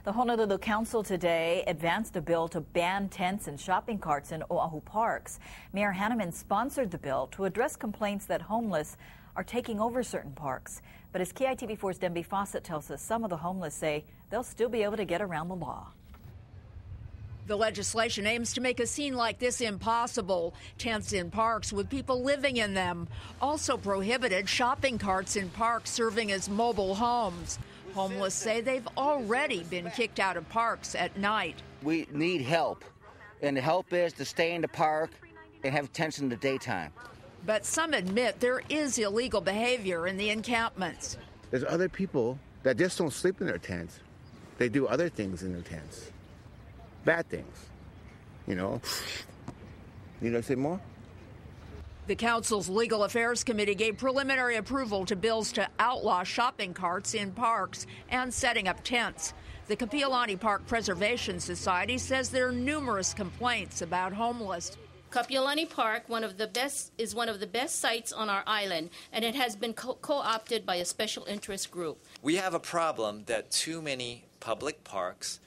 The Honolulu Council today advanced a bill to ban tents and shopping carts in Oahu parks. Mayor Hanneman sponsored the bill to address complaints that homeless are taking over certain parks. But as KITV4's Denby Fawcett tells us, some of the homeless say they'll still be able to get around the law. The legislation aims to make a scene like this impossible. Tents in parks with people living in them. Also prohibited shopping carts in parks serving as mobile homes. Homeless say they've already been kicked out of parks at night. We need help, and the help is to stay in the park and have tents in the daytime. But some admit there is illegal behavior in the encampments. There's other people that just don't sleep in their tents. They do other things in their tents. Bad things, you know. You gonna say more? The Council's Legal Affairs Committee gave preliminary approval to bills to outlaw shopping carts in parks and setting up tents. The Kapiolani Park Preservation Society says there are numerous complaints about homeless. Kapiolani Park, is one of the best sites on our island, and it has been co-opted by a special interest group. We have a problem that too many public parks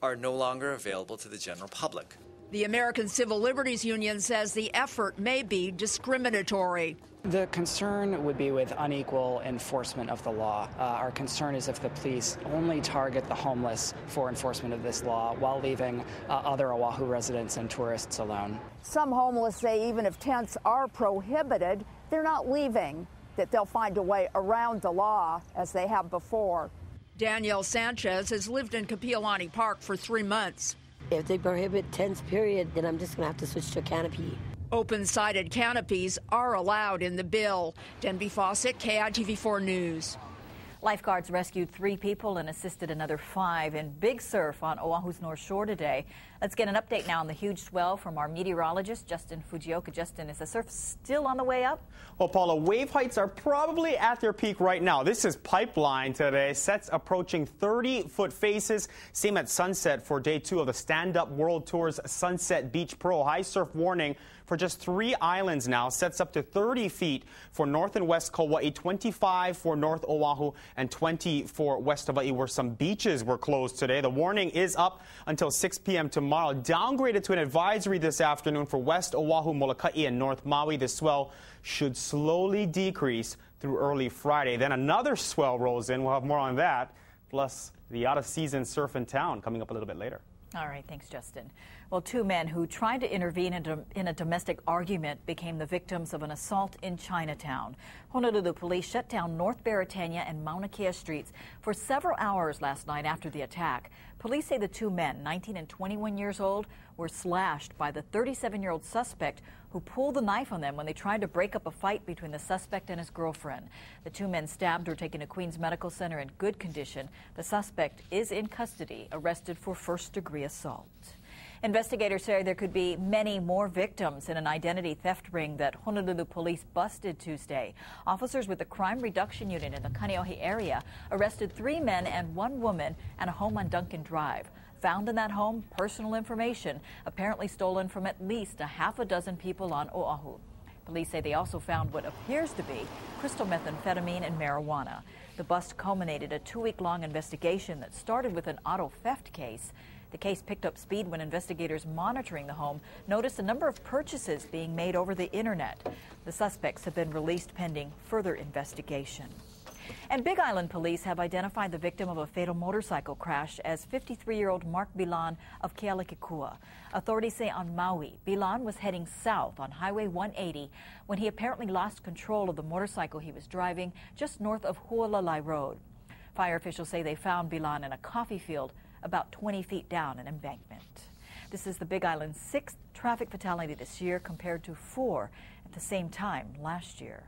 are no longer available to the general public. The American Civil Liberties Union says the effort may be discriminatory. The concern would be with unequal enforcement of the law. Our concern is if the police only target the homeless for enforcement of this law while leaving other Oahu residents and tourists alone. Some homeless say even if tents are prohibited, they're not leaving, that they'll find a way around the law as they have before. Danielle Sanchez has lived in Kapiolani Park for 3 months. If they prohibit tents, period, then I'm just going to have to switch to a canopy. Open-sided canopies are allowed in the bill. Denby Fawcett, KITV4 News. Lifeguards rescued 3 people and assisted another 5 in big surf on Oahu's North Shore today. Let's get an update now on the huge swell from our meteorologist, Justin Fujioka. Justin, is the surf still on the way up? Well, Paula, wave heights are probably at their peak right now. This is Pipeline today. Sets approaching 30-foot faces. Same at sunset for day 2 of the Stand Up World Tour's Sunset Beach Pro. High surf warning for just 3 islands now. Sets up to 30 feet for North and West Kauai, 25 for North Oahu, and 20 for West Hawaii, where some beaches were closed today. The warning is up until 6 p.m. tomorrow. Downgraded to an advisory this afternoon for West Oahu, Molokai, and North Maui. The swell should slowly decrease through early Friday. Then another swell rolls in. We'll have more on that. Plus the out-of-season surf in town coming up a little bit later. All right, thanks, Justin. Well, 2 men who tried to intervene in a domestic argument became the victims of an assault in Chinatown. Honolulu police shut down North Beretania and Mauna Kea streets for several hours last night after the attack. Police say the 2 men, 19 and 21 years old, were slashed by the 37-year-old suspect who pulled the knife on them when they tried to break up a fight between the suspect and his girlfriend. The 2 men stabbed were taken to Queens Medical Center in good condition. The suspect is in custody, arrested for first-degree assault. Investigators say there could be many more victims in an identity theft ring that Honolulu police busted Tuesday. Officers with the Crime Reduction Unit in the Kaneohe area arrested 3 men and 1 woman at a home on Duncan Drive. Found in that home, personal information apparently stolen from at least a half a dozen people on Oahu. Police say they also found what appears to be crystal methamphetamine and marijuana. The bust culminated a 2-week-long investigation that started with an auto theft case. The case picked up speed when investigators monitoring the home noticed a number of purchases being made over the internet. The suspects have been released pending further investigation. And Big Island police have identified the victim of a fatal motorcycle crash as 53-year-old Mark Bilan of Kealakekua. Authorities say on Maui, Bilan was heading south on Highway 180 when he apparently lost control of the motorcycle he was driving just north of Hualalai Road. Fire officials say they found Bilan in a coffee field about 20 feet down an embankment. This is the Big Island's 6th traffic fatality this year compared to 4 at the same time last year.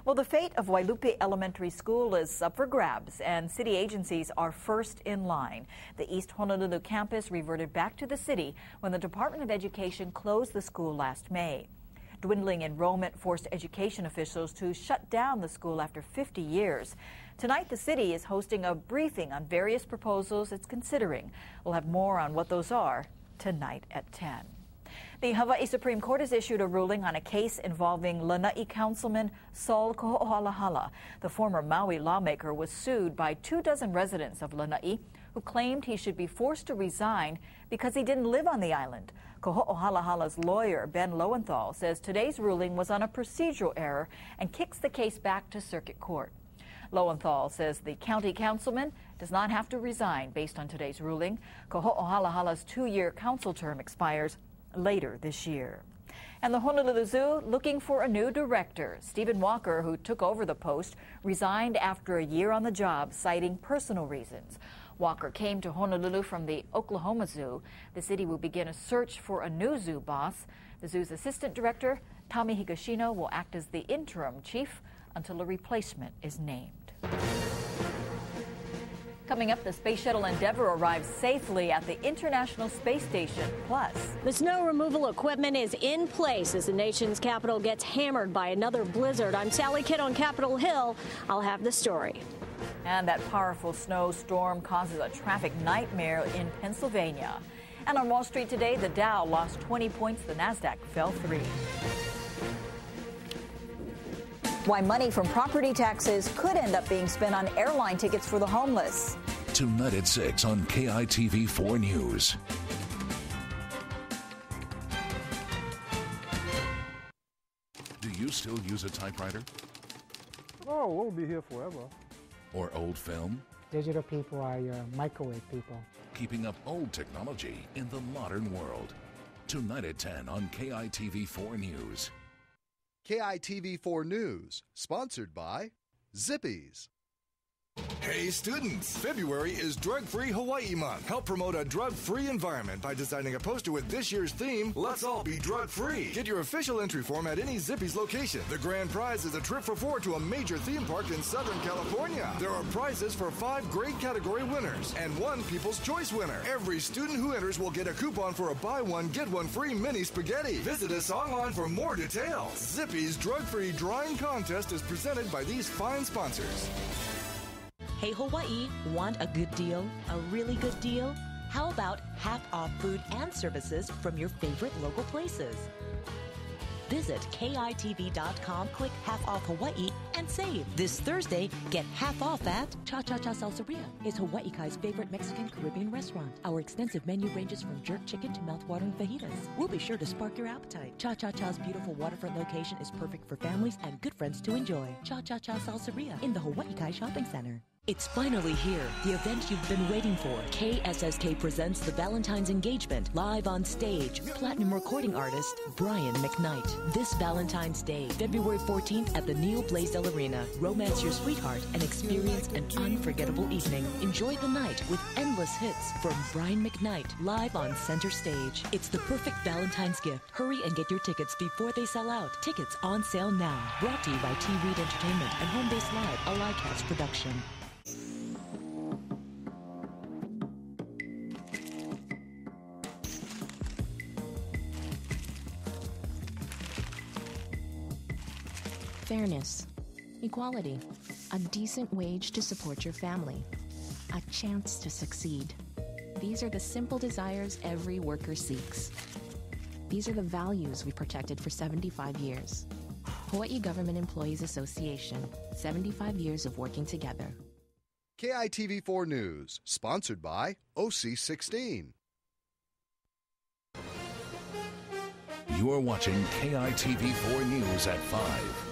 Well, the fate of Wailupe Elementary School is up for grabs, and city agencies are first in line. The East Honolulu campus reverted back to the city when the Department of Education closed the school last May. Dwindling enrollment forced education officials to shut down the school after 50 years. Tonight, the city is hosting a briefing on various proposals it's considering. We'll have more on what those are tonight at 10. The Hawaii Supreme Court has issued a ruling on a case involving Lanai Councilman Saul Kohoalahala. The former Maui lawmaker was sued by 24 residents of Lanai who claimed he should be forced to resign because he didn't live on the island. Koho'ohalahala's lawyer, Ben Lowenthal, says today's ruling was on a procedural error and kicks the case back to circuit court. Lowenthal says the county councilman does not have to resign based on today's ruling. Koho'ohalahala's 2-year council term expires later this year. And the Honolulu Zoo looking for a new director. Stephen Walker, who took over the post, resigned after a year on the job, citing personal reasons. Walker came to Honolulu from the Oklahoma Zoo. The city will begin a search for a new zoo boss. The zoo's assistant director, Tommy Higashino, will act as the interim chief until a replacement is named. Coming up, the Space Shuttle Endeavour arrives safely at the International Space Station. Plus, the snow removal equipment is in place as the nation's capital gets hammered by another blizzard. I'm Sally Kidd on Capitol Hill. I'll have the story. And that powerful snowstorm causes a traffic nightmare in Pennsylvania. And on Wall Street today, the Dow lost 20 points. The Nasdaq fell 3. Why money from property taxes could end up being spent on airline tickets for the homeless. Tonight at 6 on KITV4 News. Do you still use a typewriter? Oh, we'll be here forever. Or old film? Digital people are your microwave people. Keeping up old technology in the modern world. Tonight at 10 on KITV4 News. KITV4 News, sponsored by Zippies. Hey students, February is Drug-Free Hawaii Month. Help promote a drug-free environment by designing a poster with this year's theme, Let's All Be Drug-Free. Get your official entry form at any Zippy's location. The grand prize is a trip for 4 to a major theme park in Southern California. There are prizes for 5 great category winners and 1 People's Choice winner. Every student who enters will get a coupon for a buy one, get one free mini spaghetti. Visit us online for more details. Zippy's Drug-Free Drawing Contest is presented by these fine sponsors. Hey Hawaii, want a good deal? A really good deal? How about half-off food and services from your favorite local places? Visit KITV.com, click Half Off Hawaii, and save. This Thursday, get half off at Cha Cha Cha Salsaria. It's Hawaii Kai's favorite Mexican Caribbean restaurant. Our extensive menu ranges from jerk chicken to mouth-watering fajitas. We'll be sure to spark your appetite. Cha Cha Cha's beautiful waterfront location is perfect for families and good friends to enjoy. Cha Cha Cha Salsaria in the Hawaii Kai Shopping Center. It's finally here, the event you've been waiting for. KSSK presents the Valentine's Engagement, live on stage. Platinum recording artist, Brian McKnight. This Valentine's Day, February 14th at the Neil Blaisdell Arena. Romance your sweetheart and experience an unforgettable evening. Enjoy the night with endless hits from Brian McKnight, live on center stage. It's the perfect Valentine's gift. Hurry and get your tickets before they sell out. Tickets on sale now. Brought to you by T-Reed Entertainment and Home Base Live, a Livecast production. Fairness, equality, a decent wage to support your family, a chance to succeed. These are the simple desires every worker seeks. These are the values we've protected for 75 years. Hawaii Government Employees Association, 75 years of working together. KITV4 News, sponsored by OC16. You're watching KITV4 News at 5.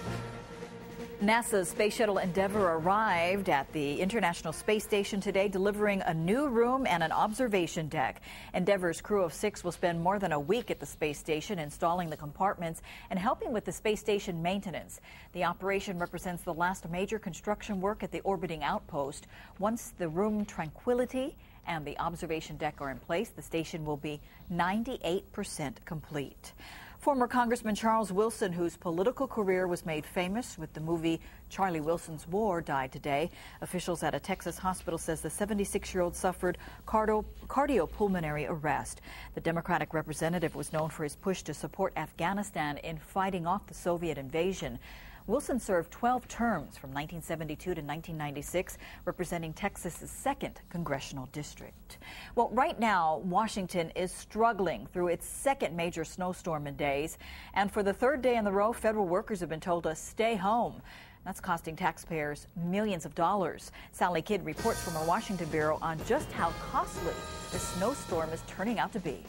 NASA's Space Shuttle Endeavour arrived at the International Space Station today, delivering a new room and an observation deck. Endeavour's crew of 6 will spend more than a week at the space station, installing the compartments and helping with the space station maintenance. The operation represents the last major construction work at the orbiting outpost. Once the room Tranquility and the observation deck are in place, the station will be 98% complete. Former Congressman Charles Wilson, whose political career was made famous with the movie Charlie Wilson's War, died today. Officials at a Texas hospital says the 76-year-old suffered cardiopulmonary arrest. The Democratic representative was known for his push to support Afghanistan in fighting off the Soviet invasion. Wilson served 12 terms from 1972 to 1996, representing Texas's 2nd congressional district. Well, right now, Washington is struggling through its 2nd major snowstorm in days. And for the 3rd day in a row, federal workers have been told to stay home. That's costing taxpayers millions of dollars. Sally Kidd reports from our Washington bureau on just how costly this snowstorm is turning out to be.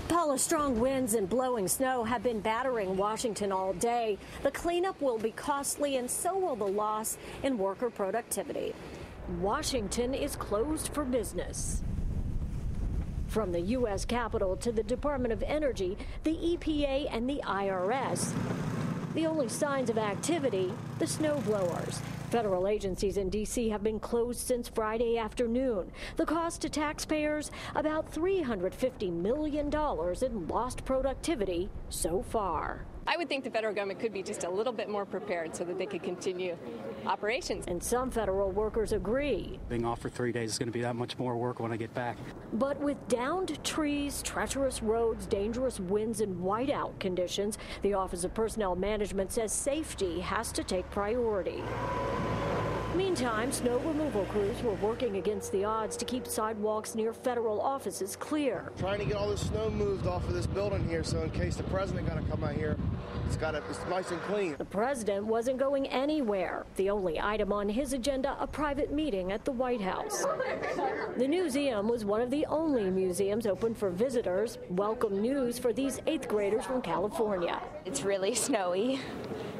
Paula, strong winds and blowing snow have been battering Washington all day. The cleanup will be costly, and so will the loss in worker productivity. Washington is closed for business. From the U.S. Capitol to the Department of Energy, the EPA, and the IRS. The only signs of activity, the snowblowers. Federal agencies in D.C. have been closed since Friday afternoon. The cost to taxpayers, about $350 million in lost productivity so far. I would think the federal government could be just a little bit more prepared so that they could continue operations. And some federal workers agree. Being off for 3 days is going to be that much more work when I get back. But with downed trees, treacherous roads, dangerous winds, and whiteout conditions, the Office of Personnel Management says safety has to take priority. Meantime, snow removal crews were working against the odds to keep sidewalks near federal offices clear. Trying to get all this snow moved off of this building here, so in case the president got to come out here, it's nice and clean. The president wasn't going anywhere. The only item on his agenda, a private meeting at the White House. The museum was one of the only museums open for visitors. Welcome news for these 8th graders from California. It's really snowy,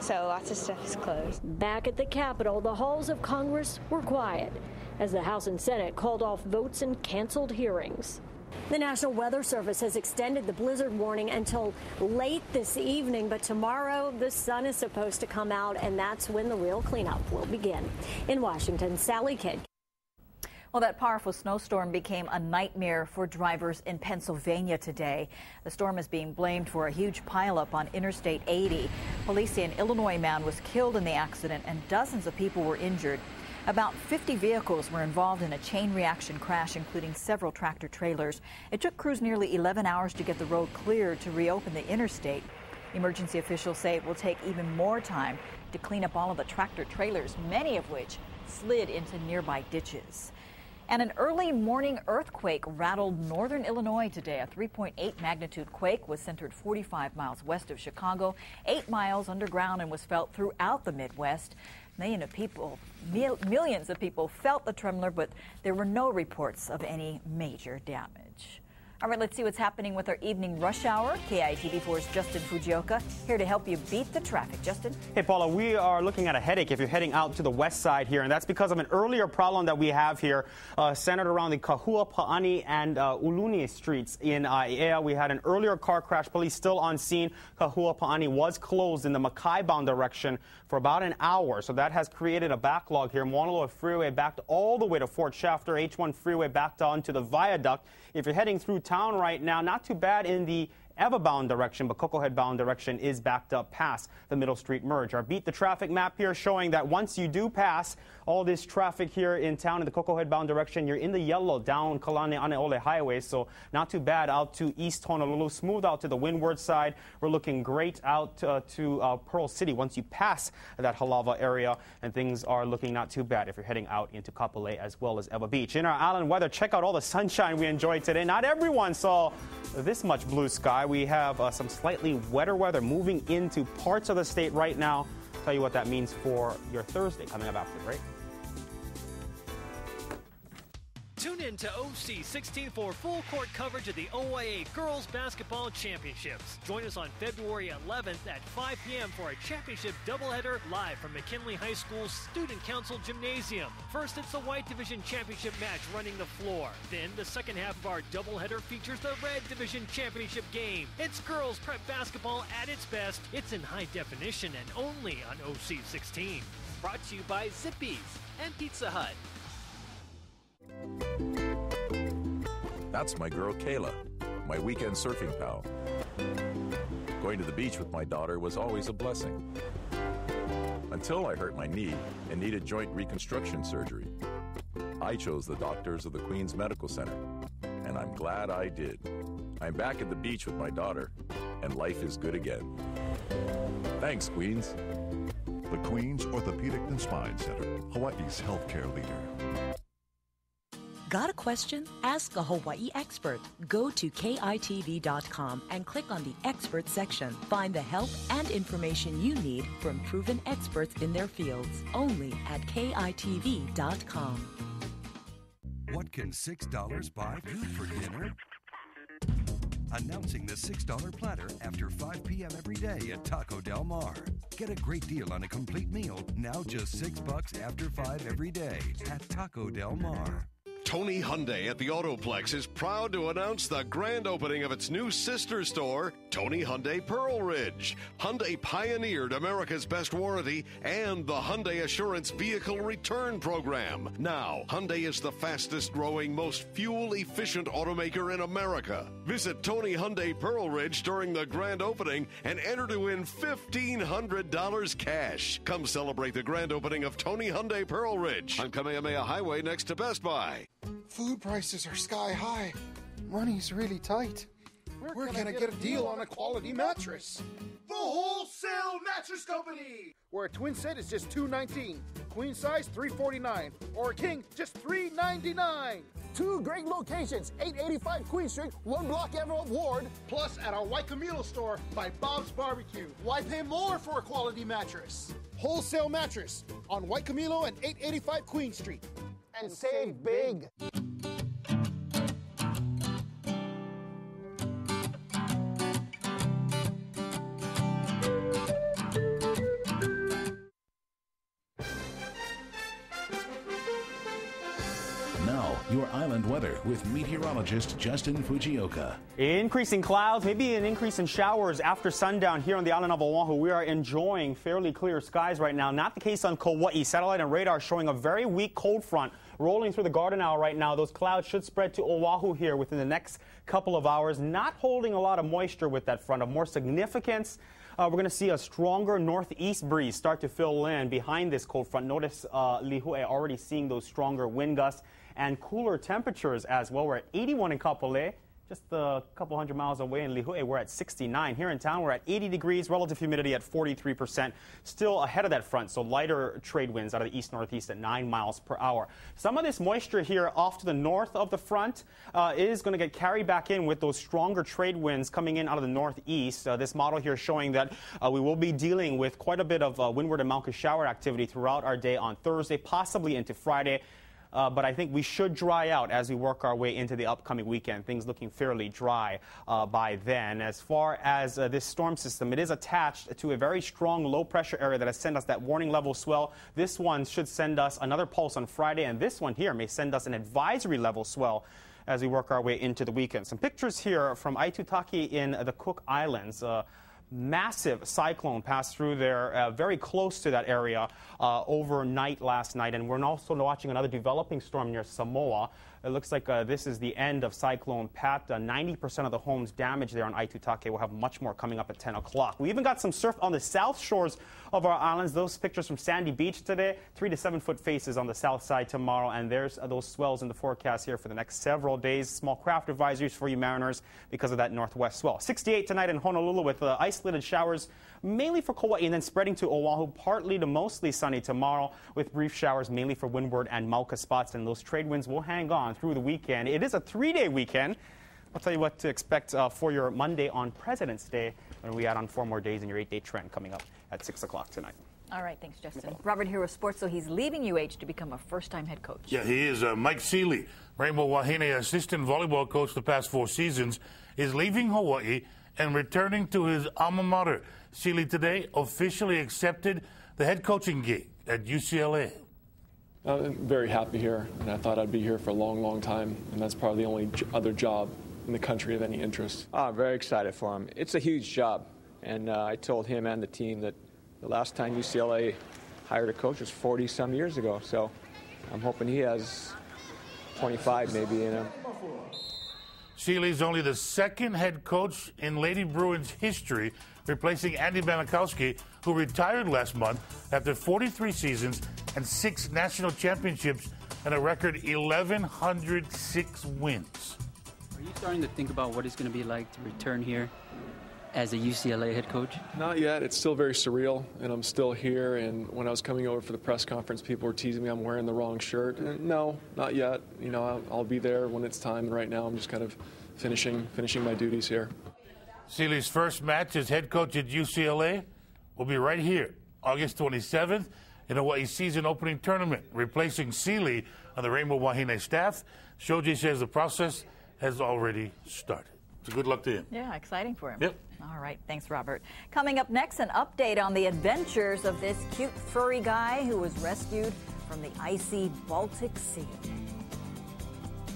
so lots of stuff is closed. Back at the Capitol, the halls of Congress were quiet as the House and Senate called off votes and canceled hearings. The National Weather Service has extended the blizzard warning until late this evening, but tomorrow the sun is supposed to come out, and that's when the real cleanup will begin. In Washington, Sally Kidd. Well, that powerful snowstorm became a nightmare for drivers in Pennsylvania today. The storm is being blamed for a huge pileup on Interstate 80. Police say an Illinois man was killed in the accident and dozens of people were injured. About 50 vehicles were involved in a chain reaction crash, including several tractor trailers. It took crews nearly 11 hours to get the road cleared to reopen the interstate. Emergency officials say it will take even more time to clean up all of the tractor trailers, many of which slid into nearby ditches. And an early morning earthquake rattled northern Illinois today. A 3.8 magnitude quake was centered 45 miles west of Chicago, 8 miles underground, and was felt throughout the Midwest. Millions of people felt the tremor, but there were no reports of any major damage. All right, let's see what's happening with our evening rush hour. KITV4's Justin Fujioka here to help you beat the traffic. Justin? Hey, Paula, we are looking at a headache if you're heading out to the west side here, and that's because of an earlier problem that we have here centered around the Kahuapa'ani and Uluni streets in Aiea. We had an earlier car crash. Police still on scene. Kahuapa'ani was closed in the Mackay-bound direction for about an hour, so that has created a backlog here. Mauna Loa Freeway backed all the way to Fort Shafter. H1 Freeway backed onto the viaduct. If you're heading through town right now, not too bad in the Eva-bound direction, but Cocohead-bound direction is backed up past the Middle Street Merge. Our Beat the Traffic map here showing that once you do pass all this traffic here in town in the Cocohead-bound direction, you're in the yellow down Kalane-Aneole Highway, so not too bad out to East Honolulu. Smooth out to the windward side. We're looking great out to Pearl City once you pass that Halava area, and things are looking not too bad if you're heading out into Kapolei as well as Eva Beach. In our island weather, check out all the sunshine we enjoyed today. Not everyone saw this much blue sky. We have some slightly wetter weather moving into parts of the state right now. I'll tell you what that means for your Thursday coming up after the break. Tune in to OC16 for full court coverage of the OIA Girls Basketball Championships. Join us on February 11th at 5 p.m. for a championship doubleheader live from McKinley High School's Student Council Gymnasium. First, it's the White Division Championship match running the floor. Then, the second half of our doubleheader features the Red Division Championship game. It's girls prep basketball at its best. It's in high definition and only on OC16. Brought to you by Zippy's and Pizza Hut. That's my girl Kayla, my weekend surfing pal. Going to the beach with my daughter was always a blessing. Until I hurt my knee and needed joint reconstruction surgery. I chose the doctors of the Queens Medical Center, and I'm glad I did. I'm back at the beach with my daughter, and life is good again. Thanks, Queens. The Queens Orthopedic and Spine Center, Hawaii's healthcare leader. Got a question? Ask a Hawaii expert. Go to KITV.com and click on the expert section. Find the help and information you need from proven experts in their fields. Only at KITV.com. What can $6 buy food for dinner? Announcing the $6 platter after 5 p.m. every day at Taco Del Mar. Get a great deal on a complete meal, now just $6 after 5 every day at Taco Del Mar. Tony Hyundai at the Autoplex is proud to announce the grand opening of its new sister store, Tony Hyundai Pearl Ridge. Hyundai pioneered America's best warranty and the Hyundai Assurance Vehicle Return Program. Now, Hyundai is the fastest growing, most fuel-efficient automaker in America. Visit Tony Hyundai Pearl Ridge during the grand opening and enter to win $1,500 cash. Come celebrate the grand opening of Tony Hyundai Pearl Ridge on Kamehameha Highway next to Best Buy. Food prices are sky high. Money's really tight. Where can I get a deal on a quality mattress? The Wholesale Mattress Company, where a twin set is just $219, queen size $349, or a king just $399. 2 great locations, 885 Queen Street, 1 block Everett Ward, plus at our White Camilo store by Bob's Barbecue. Why pay more for a quality mattress? Wholesale Mattress on White Camilo and 885 Queen Street. And save big. Now, your island weather with meteorologist Justin Fujioka. Increasing clouds, maybe an increase in showers after sundown here on the island of Oahu. We are enjoying fairly clear skies right now. Not the case on Kauai. Satellite and radar showing a very weak cold front rolling through the Garden Isle right now. Those clouds should spread to Oahu here within the next couple of hours. Not holding a lot of moisture with that front. Of more significance, we're going to see a stronger northeast breeze start to fill in behind this cold front. Notice Lihue already seeing those stronger wind gusts and cooler temperatures as well. We're at 81 in Kapolei. Just a couple hundred miles away in Lihue, we're at 69. Here in town, we're at 80 degrees, relative humidity at 43%. Still ahead of that front, so lighter trade winds out of the east-northeast at 9 miles per hour. Some of this moisture here off to the north of the front is going to get carried back in with those stronger trade winds coming in out of the northeast. This model here showing that we will be dealing with quite a bit of windward and mountain shower activity throughout our day on Thursday, possibly into Friday. But I think we should dry out as we work our way into the upcoming weekend. Things looking fairly dry by then. As far as this storm system, it is attached to a very strong low-pressure area that has sent us that warning level swell. This one should send us another pulse on Friday, and this one here may send us an advisory level swell as we work our way into the weekend. Some pictures here from Aitutaki in the Cook Islands. Massive cyclone passed through there, very close to that area overnight last night. And we're also watching another developing storm near Samoa. It looks like this is the end of Cyclone Pat. 90% of the homes damaged there on Aitutaki. We'll have much more coming up at 10 o'clock. We even got some surf on the south shores of our islands. Those pictures from Sandy Beach today. 3 to 7 foot faces on the south side tomorrow. And there's those swells in the forecast here for the next several days. Small craft advisories for you mariners because of that northwest swell. 68 tonight in Honolulu with isolated showers, mainly for Kauai, and then spreading to Oahu, partly to mostly sunny tomorrow with brief showers mainly for windward and Mauka spots. And those trade winds will hang on through the weekend. It is a 3-day weekend. I'll tell you what to expect for your Monday on President's Day when we add on 4 more days in your 8-day trend coming up at 6 o'clock tonight. All right, thanks, Justin. Robert here with sports, so he's leaving UH to become a first-time head coach. Yeah, he is. Mike Seeley, Rainbow Wahine assistant volleyball coach the past 4 seasons, is leaving Hawaii and returning to his alma mater. Seeley today officially accepted the head coaching gig at UCLA. I'm very happy here, and I thought I'd be here for a long, long time, and that's probably the only other job in the country of any interest. I'm very excited for him. It's a huge job, and I told him and the team that the last time UCLA hired a coach was 40-some years ago, so I'm hoping he has 25 maybe in him. Seeley's only the second head coach in Lady Bruins history, replacing Andy Banikowski, who retired last month after 43 seasons and 6 national championships and a record 1,106 wins. Are you starting to think about what it's going to be like to return here as a UCLA head coach? Not yet. It's still very surreal, and I'm still here. And when I was coming over for the press conference, people were teasing me I'm wearing the wrong shirt. And no, not yet. You know, I'll be there when it's time. And right now, I'm just kind of finishing my duties here. Seeley's first match as head coach at UCLA will be right here, August 27th, in Hawaii's season opening tournament. Replacing Seeley on the Rainbow Wahine staff, Shoji says the process has already started. So good luck to him. Yeah, exciting for him. Yep. All right, thanks, Robert. Coming up next, an update on the adventures of this cute furry guy who was rescued from the icy Baltic Sea.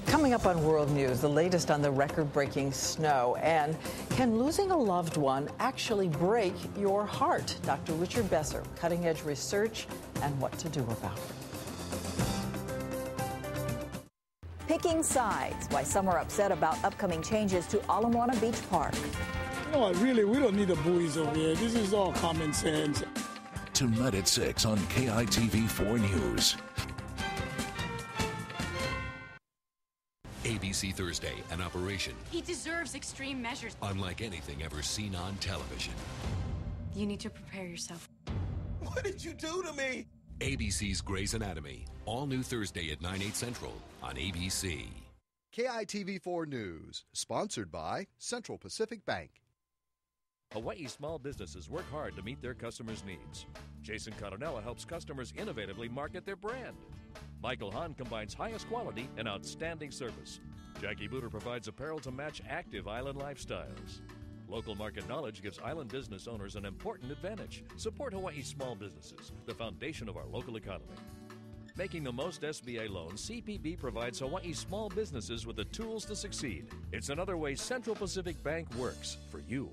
Coming up on World News, the latest on the record-breaking snow. And can losing a loved one actually break your heart? Dr. Richard Besser, cutting-edge research and what to do about it. Picking sides, why some are upset about upcoming changes to Ala Moana Beach Park. No, really, we don't need the buoys over here. This is all common sense. Tonight at 6 on KITV4 News. ABC Thursday, an operation He deserves extreme measures. unlike anything ever seen on television. You need to prepare yourself. What did you do to me? ABC's Grey's Anatomy, all new Thursday at 9/8 Central on ABC. KITV4 News, sponsored by Central Pacific Bank. Hawaii small businesses work hard to meet their customers' needs. Jason Coronella helps customers innovatively market their brand. Michael Hahn combines highest quality and outstanding service. Jackie Booter provides apparel to match active island lifestyles. Local market knowledge gives island business owners an important advantage. Support Hawaii's small businesses, the foundation of our local economy. Making the most SBA loans, CPB provides Hawaii small businesses with the tools to succeed. It's another way Central Pacific Bank works for you.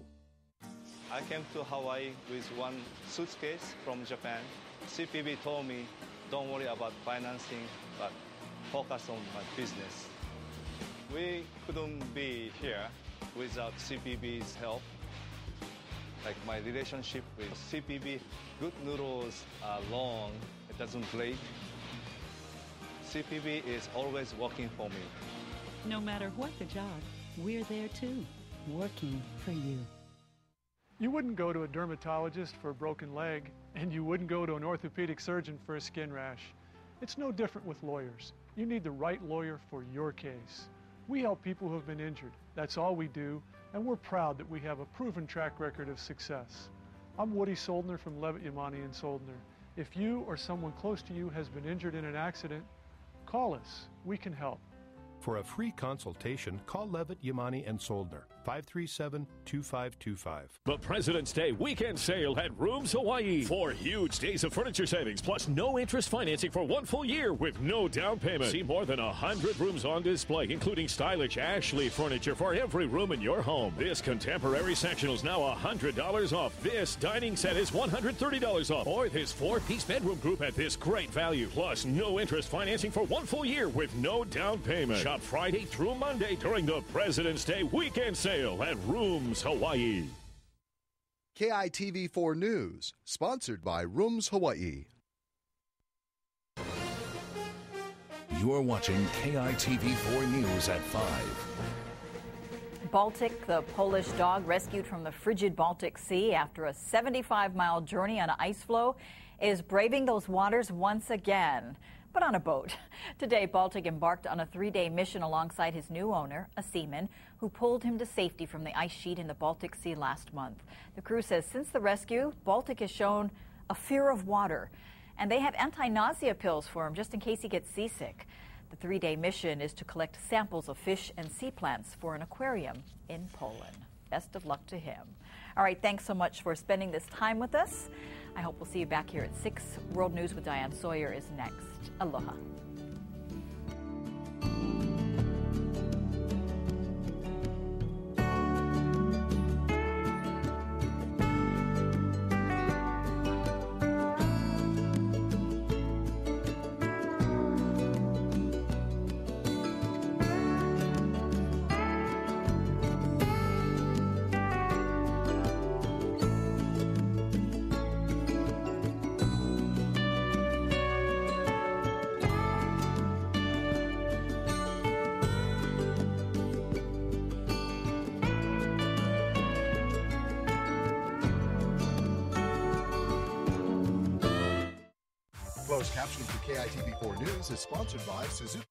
I came to Hawaii with one suitcase from Japan. CPB told me, don't worry about financing, but focus on my business. We couldn't be here without CPB's help. Like my relationship with CPB, good noodles are long, it doesn't break. CPB is always working for me. No matter what the job, we're there too, working for you. You wouldn't go to a dermatologist for a broken leg, and you wouldn't go to an orthopedic surgeon for a skin rash. It's no different with lawyers. You need the right lawyer for your case. We help people who have been injured. That's all we do, and we're proud that we have a proven track record of success. I'm Woody Soldner from Levitt, Yamani & Soldner. If you or someone close to you has been injured in an accident, call us. We can help. For a free consultation, call Levitt, Yamani & Soldner, 537-2525. The President's Day weekend sale at Rooms Hawaii. 4 huge days of furniture savings, plus no interest financing for 1 full year with no down payment. See more than 100 rooms on display, including stylish Ashley furniture for every room in your home. This contemporary sectional is now $100 off. This dining set is $130 off. Or this 4-piece bedroom group at this great value. Plus no interest financing for 1 full year with no down payment. Shop Friday through Monday during the President's Day weekend sale at Rooms Hawaii. KITV4 News, sponsored by Rooms Hawaii. You're watching KITV4 News at 5. Baltic, the Polish dog rescued from the frigid Baltic Sea after a 75-mile journey on an ice floe, is braving those waters once again, but on a boat. Today, Baltic embarked on a 3-day mission alongside his new owner, a seaman, who pulled him to safety from the ice sheet in the Baltic Sea last month. The crew says since the rescue, Baltic has shown a fear of water, and they have anti-nausea pills for him just in case he gets seasick. The 3-day mission is to collect samples of fish and sea plants for an aquarium in Poland. Best of luck to him. All right, thanks so much for spending this time with us. I hope we'll see you back here at 6. World News with Diane Sawyer is next. Aloha. Closed captioning for KITV4 News is sponsored by Suzuki.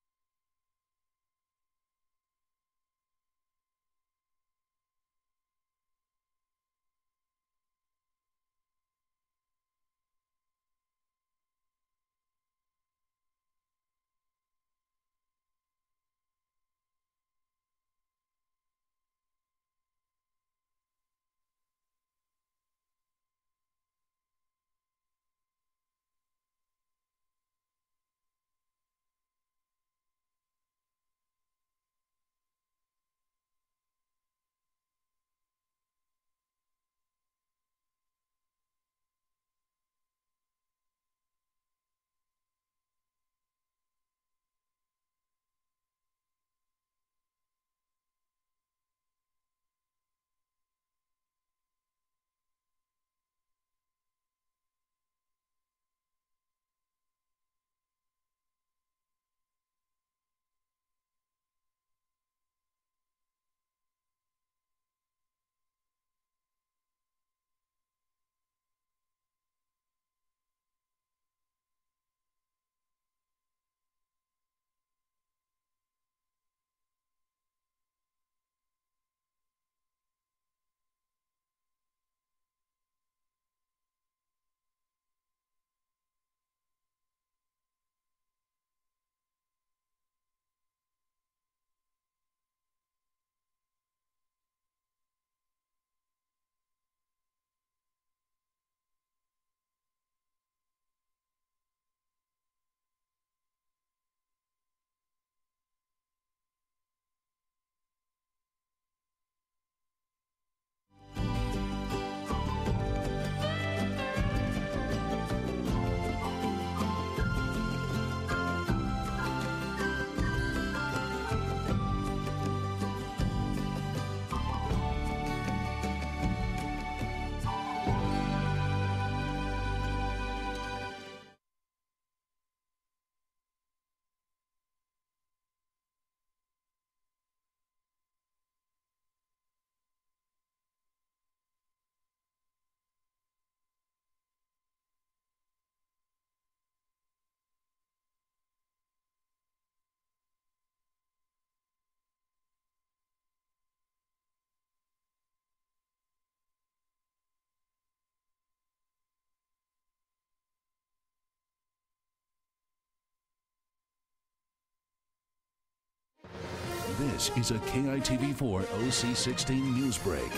This is a KITV4 OC16 news break.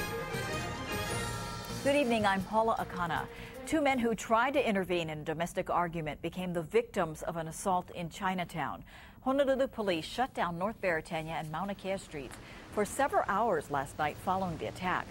Good evening, I'm Paula Akana. Two men who tried to intervene in a domestic argument became the victims of an assault in Chinatown. Honolulu police shut down North Beretania and Mauna Kea streets for several hours last night following the attack.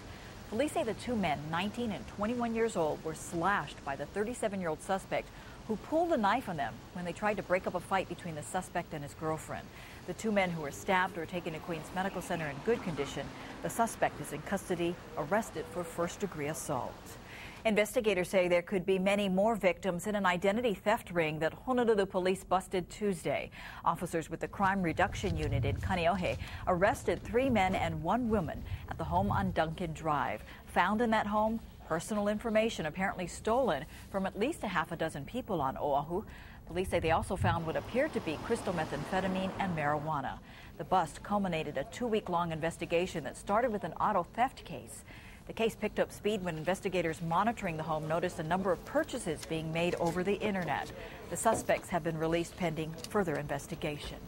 Police say the two men, 19 and 21 years old, were slashed by the 37-year-old suspect who pulled a knife on them when they tried to break up a fight between the suspect and his girlfriend. The two men who were stabbed were taken to Queens Medical Center in good condition. The suspect is in custody, arrested for first-degree assault. Investigators say there could be many more victims in an identity theft ring that Honolulu police busted Tuesday. Officers with the Crime Reduction Unit in Kaneohe arrested 3 men and 1 woman at the home on Duncan Drive. Found in that home, personal information apparently stolen from at least a half a dozen people on Oahu. Police say they also found what appeared to be crystal methamphetamine and marijuana. The bust culminated a 2-week-long investigation that started with an auto theft case. The case picked up speed when investigators monitoring the home noticed a number of purchases being made over the internet. The suspects have been released pending further investigation.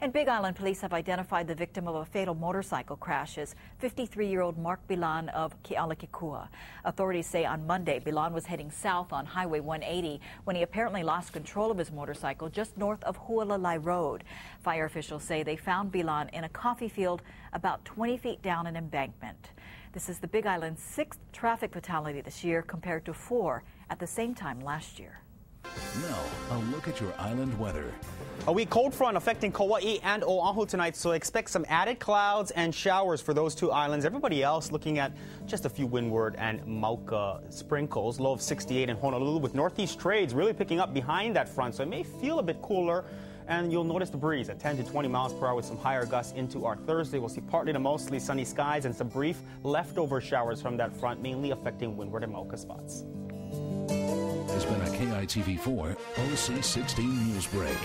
And Big Island police have identified the victim of a fatal motorcycle crash as 53-year-old Mark Bilan of Kealakekua. Authorities say on Monday, Bilan was heading south on Highway 180 when he apparently lost control of his motorcycle just north of Hualalai Road. Fire officials say they found Bilan in a coffee field about 20 feet down an embankment. This is the Big Island's 6th traffic fatality this year compared to 4 at the same time last year. Now, a look at your island weather. A weak cold front affecting Kauai and Oahu tonight, so expect some added clouds and showers for those 2 islands. Everybody else looking at just a few windward and Mauka sprinkles. Low of 68 in Honolulu with northeast trades really picking up behind that front, so it may feel a bit cooler. And you'll notice the breeze at 10 to 20 miles per hour with some higher gusts into our Thursday. We'll see partly to mostly sunny skies and some brief leftover showers from that front, mainly affecting windward and Mauka spots. has been a KITV4 OC16 news break.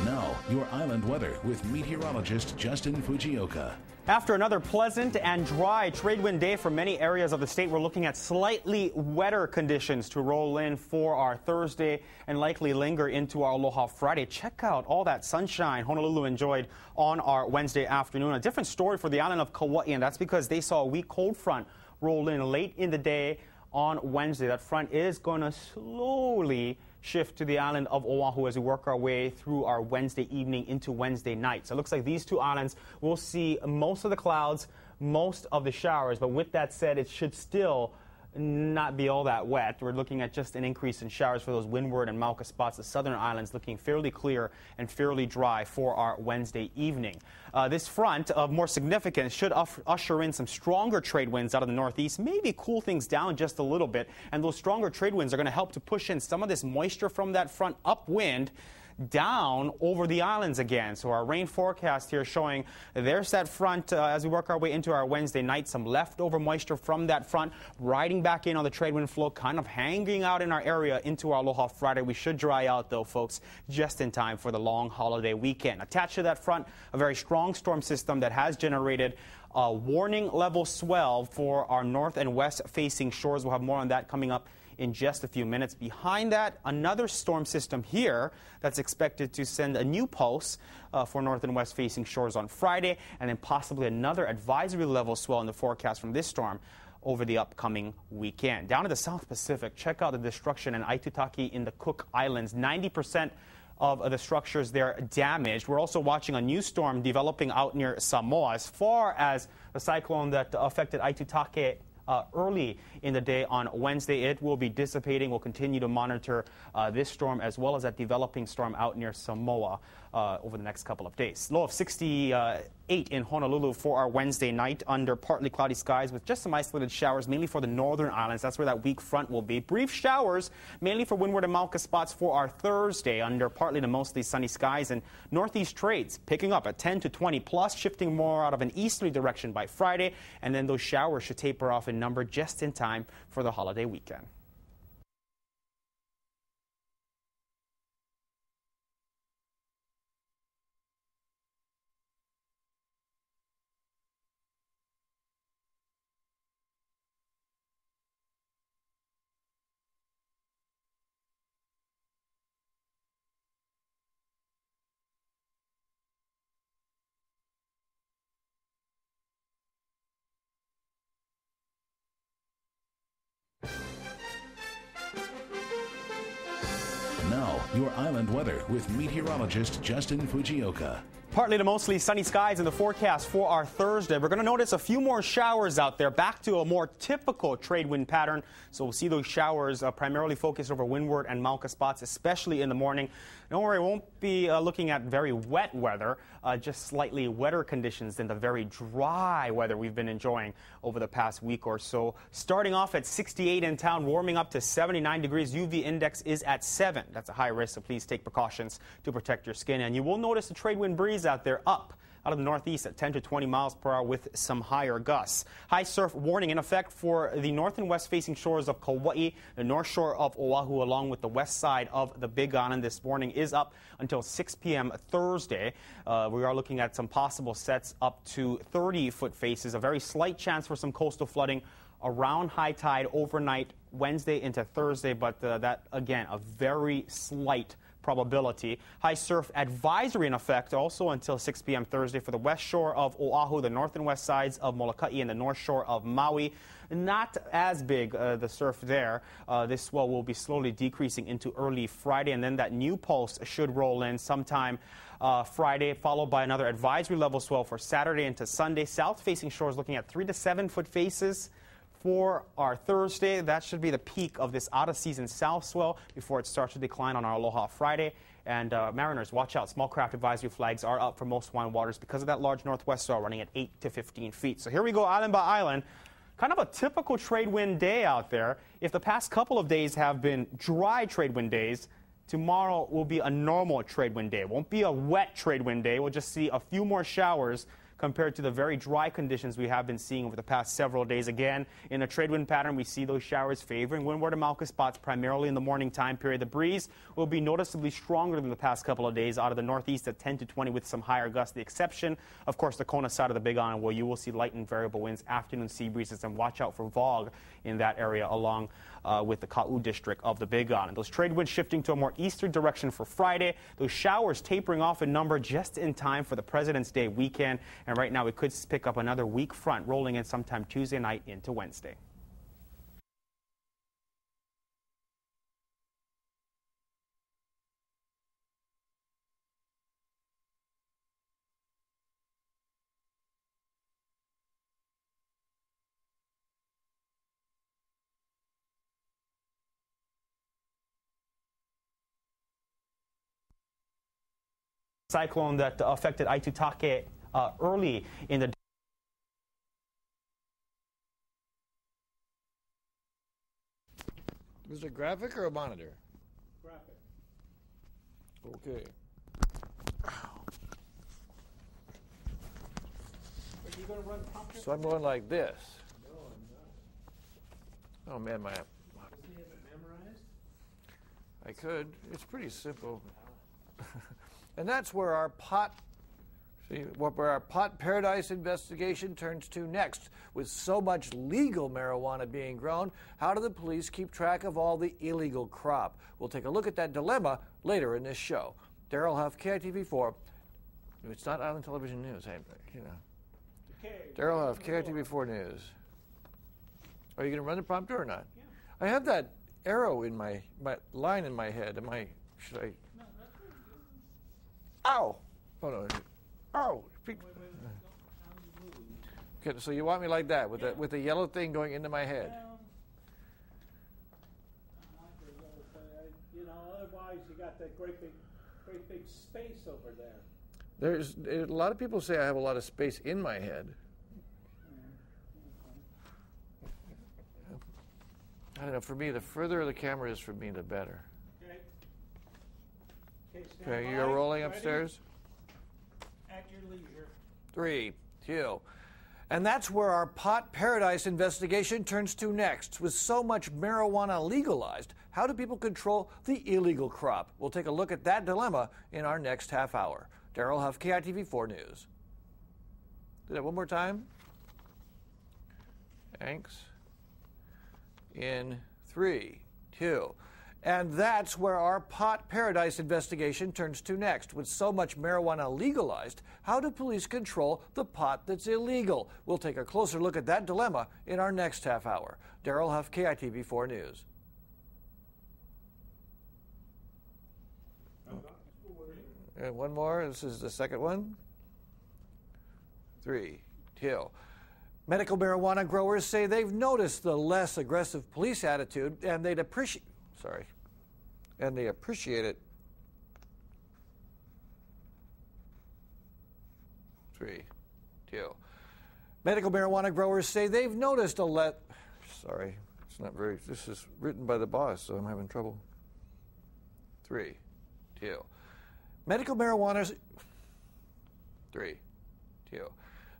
Now, your island weather with meteorologist Justin Fujioka. After another pleasant and dry trade wind day for many areas of the state, we're looking at slightly wetter conditions to roll in for our Thursday and likely linger into our Aloha Friday. Check out all that sunshine Honolulu enjoyed on our Wednesday afternoon. A different story for the island of Kauai, and that's because they saw a weak cold front roll in late in the day on Wednesday. That front is going to slowly shift to the island of Oahu as we work our way through our Wednesday evening into Wednesday night. So it looks like these two islands will see most of the clouds, most of the showers. But with that said, it should still not be all that wet. We're looking at just an increase in showers for those windward and Mauka spots. The southern islands looking fairly clear and fairly dry for our Wednesday evening. This front of more significance should usher in some stronger trade winds out of the northeast, maybe cool things down just a little bit. And those stronger trade winds are going to help to push in some of this moisture from that front upwind down over the islands again. So our rain forecast here showing there's that front as we work our way into our Wednesday night. Some leftover moisture from that front riding back in on the trade wind flow, kind of hanging out in our area into our Aloha Friday. We should dry out though, folks, just in time for the long holiday weekend. Attached to that front, a very strong storm system that has generated a warning level swell for our north and west facing shores. We'll have more on that coming up in just a few minutes. Behind that, another storm system here that's expected to send a new pulse for north and west facing shores on Friday, and then possibly another advisory level swell in the forecast from this storm over the upcoming weekend. Down to the South Pacific, check out the destruction in Aitutaki in the Cook Islands. 90% of the structures there damaged. We're also watching a new storm developing out near Samoa. As far as the cyclone that affected Aitutaki early in the day on Wednesday, it will be dissipating. We'll continue to monitor this storm as well as that developing storm out near Samoa over the next couple of days. Low of 68 in Honolulu for our Wednesday night under partly cloudy skies with just some isolated showers, mainly for the northern islands. That's where that weak front will be. Brief showers, mainly for windward and Mauka spots for our Thursday under partly to mostly sunny skies, and northeast trades picking up at 10 to 20 plus, shifting more out of an easterly direction by Friday, and then those showers should taper off in number just in time for the holiday weekend. Now, your island weather with meteorologist Justin Fujioka. Partly to mostly sunny skies in the forecast for our Thursday. We're going to notice a few more showers out there, back to a more typical trade wind pattern. So we'll see those showers primarily focused over windward and Mauka spots, especially in the morning. Don't worry, we won't be looking at very wet weather, just slightly wetter conditions than the very dry weather we've been enjoying over the past week or so. Starting off at 68 in town, warming up to 79 degrees. UV index is at 7. That's a high risk, so please take precautions to protect your skin. And you will notice the trade wind breeze out there up out of the northeast at 10 to 20 miles per hour with some higher gusts. High surf warning in effect for the north and west facing shores of Kauai, the north shore of Oahu, along with the west side of the Big Island. This warning is up until 6 p.m. Thursday. We are looking at some possible sets up to 30-foot faces, a very slight chance for some coastal flooding around high tide overnight Wednesday into Thursday, but that, again, a very slight probability. High surf advisory in effect also until 6 p.m. Thursday for the west shore of Oahu, the north and west sides of Molokai, and the north shore of Maui. Not as big, the surf there. This swell will be slowly decreasing into early Friday, and then that new pulse should roll in sometime Friday, followed by another advisory level swell for Saturday into Sunday. South-facing shores looking at 3 to 7 foot faces. For our Thursday, that should be the peak of this out-of-season south swell before it starts to decline on our Aloha Friday. And mariners, watch out. Small craft advisory flags are up for most wine waters because of that large northwest swell running at 8 to 15 feet. So here we go, island by island. Kind of a typical trade wind day out there. If the past couple of days have been dry trade wind days, tomorrow will be a normal trade wind day. It won't be a wet trade wind day. We'll just see a few more showers compared to the very dry conditions we have been seeing over the past several days. Again, in a trade wind pattern, we see those showers favoring windward and Mauka spots primarily in the morning time period. The breeze will be noticeably stronger than the past couple of days out of the northeast at 10 to 20 with some higher gusts. The exception, of course, the Kona side of the Big Island, where you will see light and variable winds, afternoon sea breezes, and watch out for fog in that area along with the Ka'u district of the Big Island. Those trade winds shifting to a more eastern direction for Friday. Those showers tapering off in number just in time for the President's Day weekend. And right now we could pick up another weak front rolling in sometime Tuesday night into Wednesday. Cyclone that affected Aitutake early in the Is it a graphic or a monitor? Graphic. Okay. Are you going to run the prompter? So I'm going like this. No, I'm not. Oh man, my. Does he have it memorized? I could. It's pretty simple. And that's where our pot paradise investigation turns to next. With so much legal marijuana being grown, how do the police keep track of all the illegal crop? We'll take a look at that dilemma later in this show. Daryl Huff, KITV4. It's not Island Television News, you know. Daryl Huff, KITV4 News. Are you going to run the prompter or not? Yeah. I have that arrow in my line in my head. Should I? No, that's good. Ow! Oh no! Ow! Okay, so you want me like that, with the yellow thing going into my head? You know, otherwise you got that great big space over there. There's a lot of people say I have a lot of space in my head. I don't know. For me, the further the camera is from me, the better. Okay, you're rolling upstairs? At your leisure. 3, 2. And that's where our pot paradise investigation turns to next. With so much marijuana legalized, how do people control the illegal crop? We'll take a look at that dilemma in our next half hour. Daryl Huff, KITV4 News. Do that one more time. Thanks. In 3, 2. And that's where our pot paradise investigation turns to next. With so much marijuana legalized, how do police control the pot that's illegal? We'll take a closer look at that dilemma in our next half hour. Daryl Huff, KITV4 News. And one more. This is the second one. 3, 2. Medical marijuana growers say they've noticed the less aggressive police attitude, and they appreciate it. 3, 2. Medical marijuana growers say they've noticed this is written by the boss, so I'm having trouble. 3, 2. Medical marijuana. 3, to.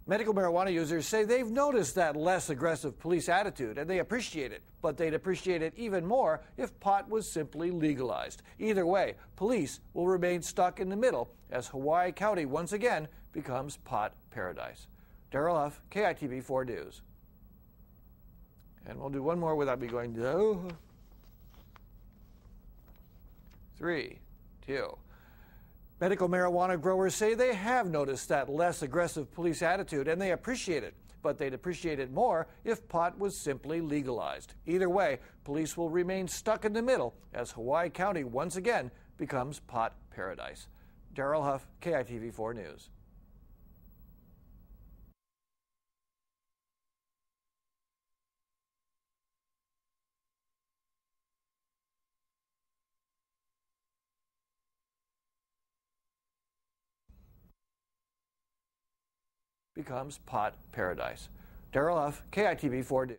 Medical marijuana users say they've noticed that less aggressive police attitude, and they appreciate it. But they'd appreciate it even more if pot was simply legalized. Either way, police will remain stuck in the middle as Hawaii County once again becomes pot paradise. Daryl Huff, KITV 4 News. And we'll do one more without me going, 3, 2. Medical marijuana growers say they have noticed that less aggressive police attitude, and they appreciate it. But they'd appreciate it more if pot was simply legalized. Either way, police will remain stuck in the middle as Hawaii County once again becomes pot paradise. Daryl Huff, KITV 4 News. Becomes pot paradise. Daryl Huff, KITV 4 News.